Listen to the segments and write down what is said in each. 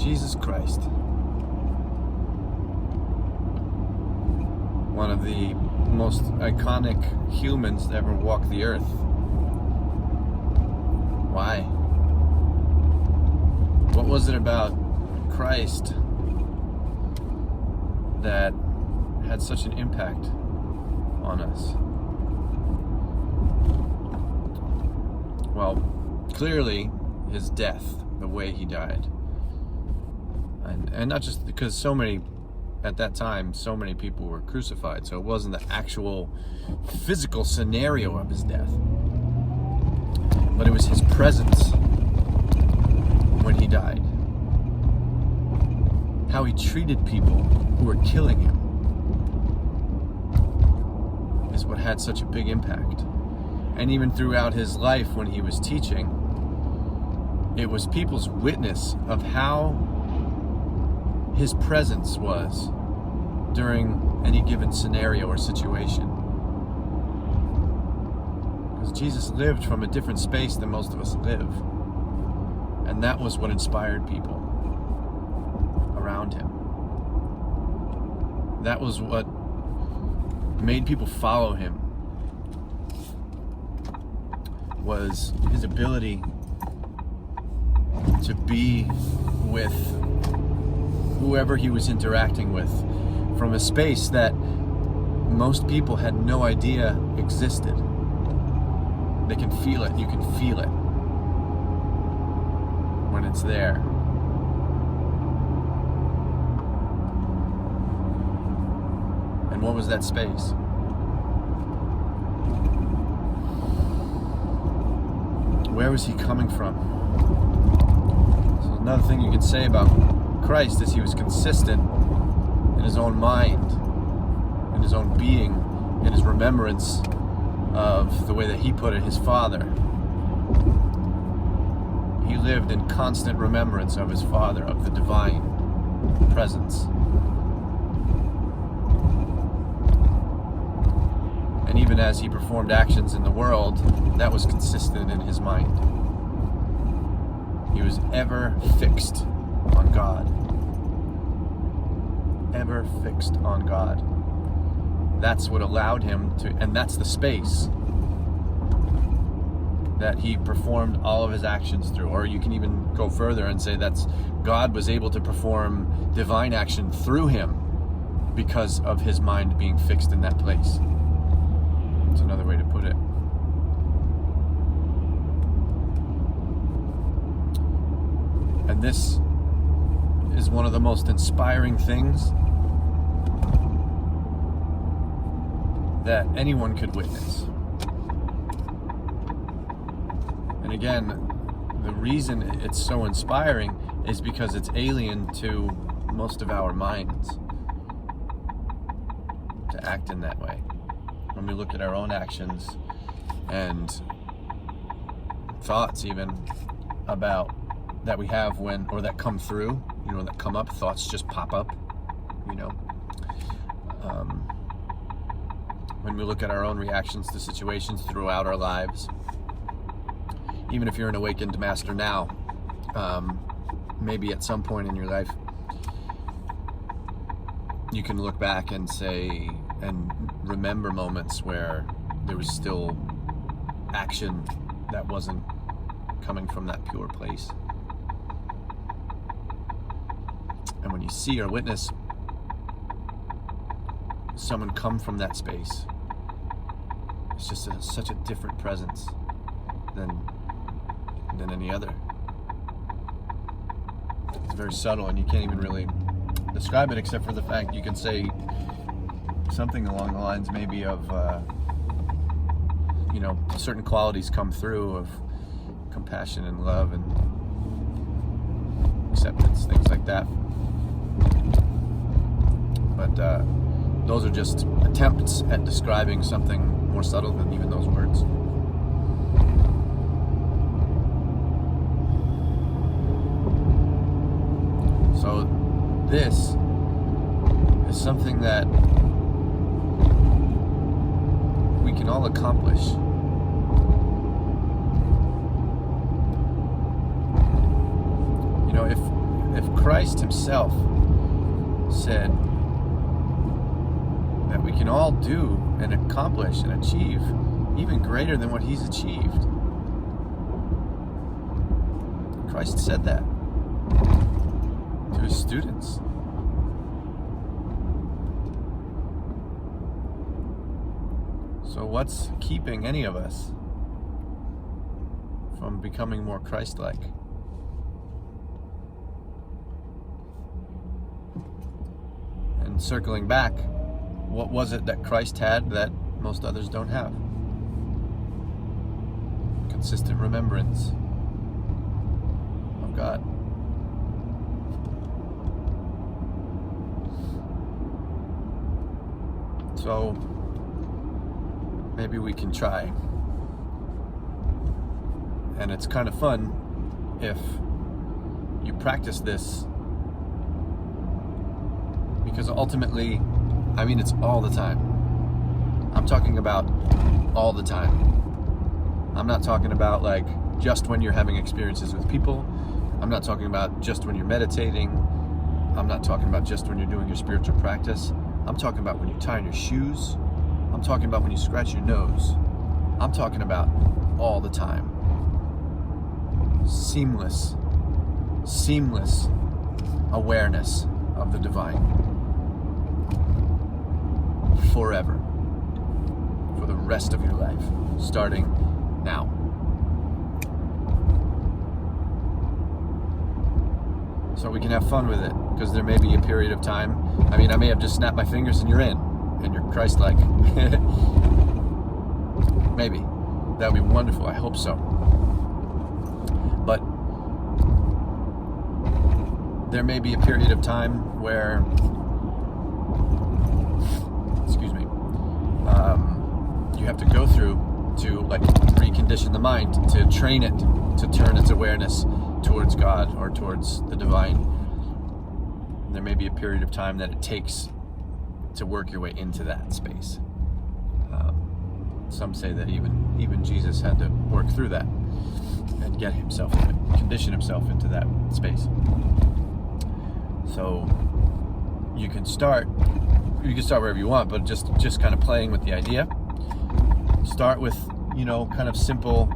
Jesus Christ. One of the most iconic humans to ever walk the earth. Why? What was it about Christ that had such an impact on us? Well, clearly his death, the way he died. And not just because at that time, so many people were crucified, so it wasn't the actual physical scenario of his death, but it was his presence when he died. How he treated people who were killing him is what had such a big impact. And even throughout his life when he was teaching, it was people's witness of how his presence was during any given scenario or situation. Because Jesus lived from a different space than most of us live. And that was what inspired people around him. That was what made people follow him, was his ability to be with whoever he was interacting with from a space that most people had no idea existed. They can feel it. You can feel it when it's there. And what was that space? Where was he coming from? So another thing you can say about Christ is he was consistent in his own mind, in his own being, in his remembrance of the way that he put it, his Father. He lived in constant remembrance of his Father, of the divine presence. And even as he performed actions in the world, that was consistent in his mind. He was ever fixed on God. Ever fixed on God. That's what allowed him to, and that's the space that he performed all of his actions through. Or you can even go further and say that's God was able to perform divine action through him because of his mind being fixed in that place. That's another way to put it. And this is one of the most inspiring things that anyone could witness. And again, the reason it's so inspiring is because it's alien to most of our minds to act in that way. When we look at our own actions and thoughts even about that we have when, or that come through, that come up, thoughts just pop up, when we look at our own reactions to situations throughout our lives, even if you're an awakened master now, maybe at some point in your life, you can look back and say, and remember moments where there was still action that wasn't coming from that pure place. And when you see or witness someone come from that space, it's just such a different presence than any other. It's very subtle, and you can't even really describe it except for the fact you can say something along the lines maybe of certain qualities come through of compassion and love and acceptance, things like that. But those are just attempts at describing something more subtle than even those words. So this is something that we can all accomplish. If Christ himself said that we can all do and accomplish and achieve even greater than what he's achieved. Christ said that to his students. So what's keeping any of us from becoming more Christ-like? And circling back, what was it that Christ had that most others don't have? Consistent remembrance of God. So maybe we can try. And it's kind of fun if you practice this, because ultimately, I mean, it's all the time. I'm talking about all the time. I'm not talking about like just when you're having experiences with people. I'm not talking about just when you're meditating. I'm not talking about just when you're doing your spiritual practice. I'm talking about when you're tying your shoes. I'm talking about when you scratch your nose. I'm talking about all the time. Seamless awareness of the divine. Forever. For the rest of your life. Starting now. So we can have fun with it, because there may be a period of time. I mean, I may have just snapped my fingers and you're in, and you're Christ-like. Maybe. That would be wonderful. I hope so. But there may be a period of time where, you have to go through to like recondition the mind, to train it to turn its awareness towards God or towards the divine. There may be a period of time that it takes to work your way into that space. Some say that even Jesus had to work through that and get himself, condition himself into that space. So you can start wherever you want, but just kind of playing with the idea. Start with, kind of simple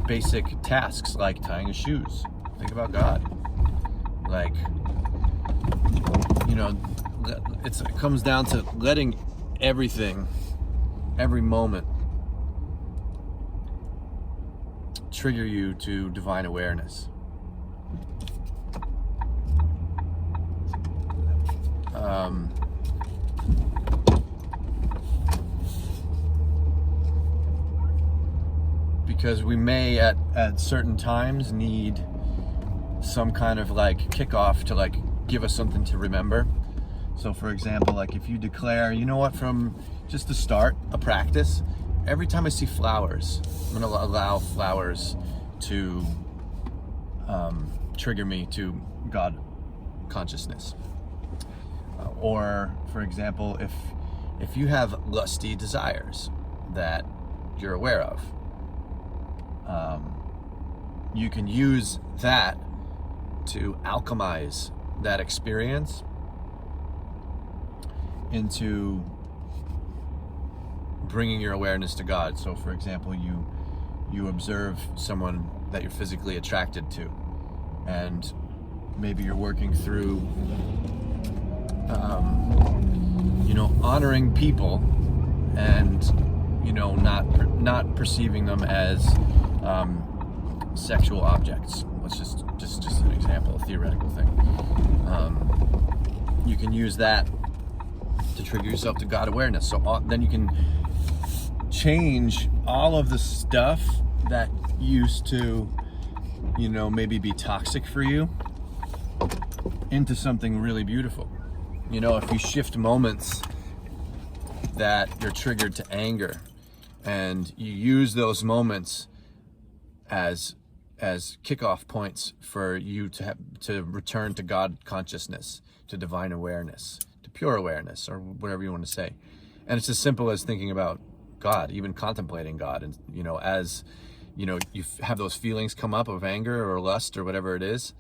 basic tasks like tying your shoes. Think about God. Like, it comes down to letting everything, every moment, trigger you to divine awareness. Because we may at certain times need some kind of like kickoff to like give us something to remember. So for example, like if you declare, from just to start a practice, every time I see flowers, I'm going to allow flowers to trigger me to God consciousness. Or for example, if you have lusty desires that you're aware of, you can use that to alchemize that experience into bringing your awareness to God. So for example, you observe someone that you're physically attracted to, and maybe you're working through honoring people and not perceiving them as sexual objects. Let's just an example, a theoretical thing. You can use that to trigger yourself to God awareness. So then you can change all of the stuff that used to, maybe be toxic for you into something really beautiful. If you shift moments that you're triggered to anger, and you use those moments as kickoff points for you to return to God consciousness, to divine awareness, to pure awareness, or whatever you want to say. And it's as simple as thinking about God, even contemplating God. And, as, you have those feelings come up of anger or lust or whatever it is,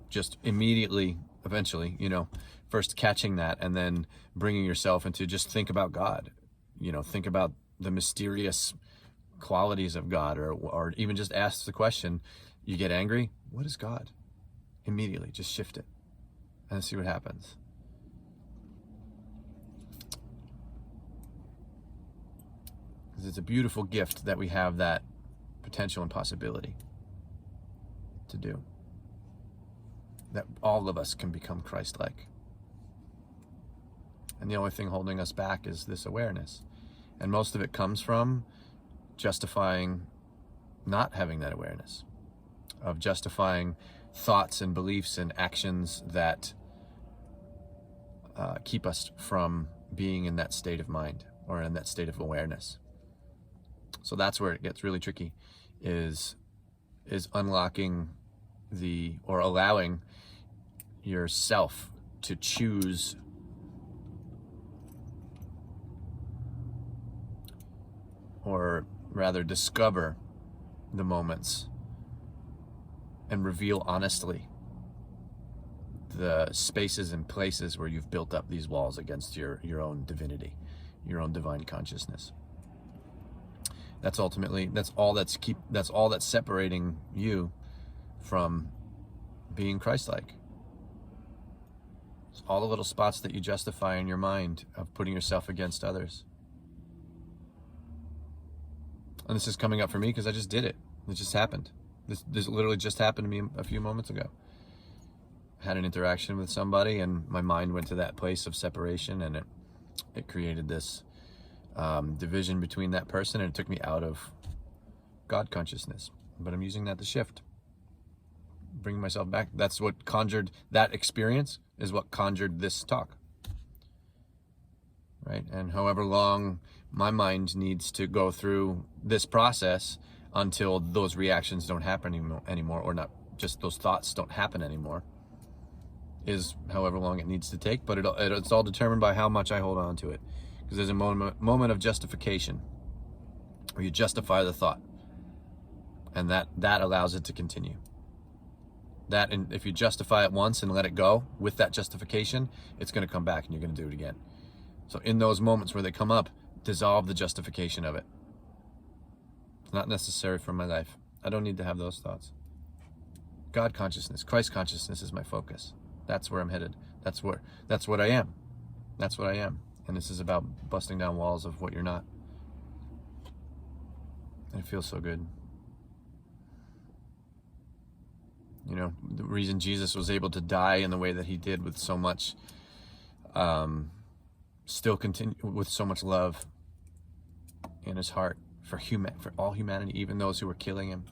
just immediately, eventually, first catching that and then bringing yourself into just think about God, think about the mysterious qualities of God, or even just ask the question, you get angry, what is God? Immediately, just shift it and see what happens. Because it's a beautiful gift that we have that potential and possibility to do. That all of us can become Christ-like. And the only thing holding us back is this awareness. And most of it comes from justifying not having that awareness, of justifying thoughts and beliefs and actions that keep us from being in that state of mind or in that state of awareness. So that's where it gets really tricky, is unlocking or allowing yourself to choose or rather discover the moments and reveal honestly the spaces and places where you've built up these walls against your own divinity, your own divine consciousness. That's all that's separating you from being Christ-like. It's all the little spots that you justify in your mind of putting yourself against others. And this is coming up for me because I just did it. It just happened. This literally just happened to me a few moments ago. I had an interaction with somebody and my mind went to that place of separation, and it created this division between that person, and it took me out of God consciousness. But I'm using that to shift, bring myself back. That's what conjured that experience, is what conjured this talk, right? And however long my mind needs to go through this process until those reactions don't happen anymore, or not just those thoughts don't happen anymore, is however long it needs to take. But it's all determined by how much I hold on to it. Because there's a moment of justification where you justify the thought, and that allows it to continue. And if you justify it once and let it go with that justification, it's going to come back and you're going to do it again. So in those moments where they come up, dissolve the justification of it. It's not necessary for my life. I don't need to have those thoughts. God consciousness, Christ consciousness is my focus. That's where I'm headed. That's what I am. That's what I am. And this is about busting down walls of what you're not. And it feels so good. The reason Jesus was able to die in the way that he did, with so much, still continue with so much love in his heart for all humanity, even those who were killing him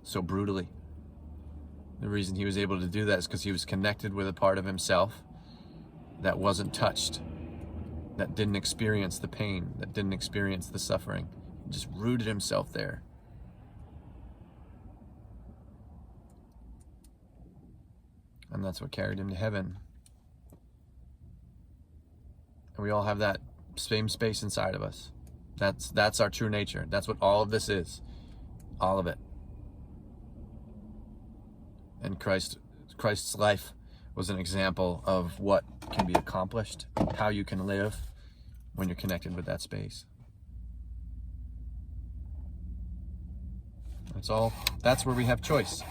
so brutally. The reason he was able to do that is because he was connected with a part of himself that wasn't touched, that didn't experience the pain, that didn't experience the suffering. He just rooted himself there. And that's what carried him to heaven. And we all have that same space inside of us. That's our true nature. That's what all of this is. All of it. And Christ's life was an example of what can be accomplished, how you can live when you're connected with that space. That's where we have choice.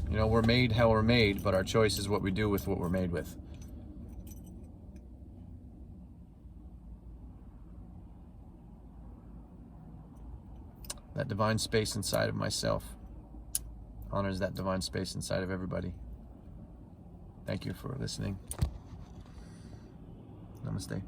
We're made how we're made, but our choice is what we do with what we're made with. That divine space inside of myself honors that divine space inside of everybody. Thank you for listening. Namaste.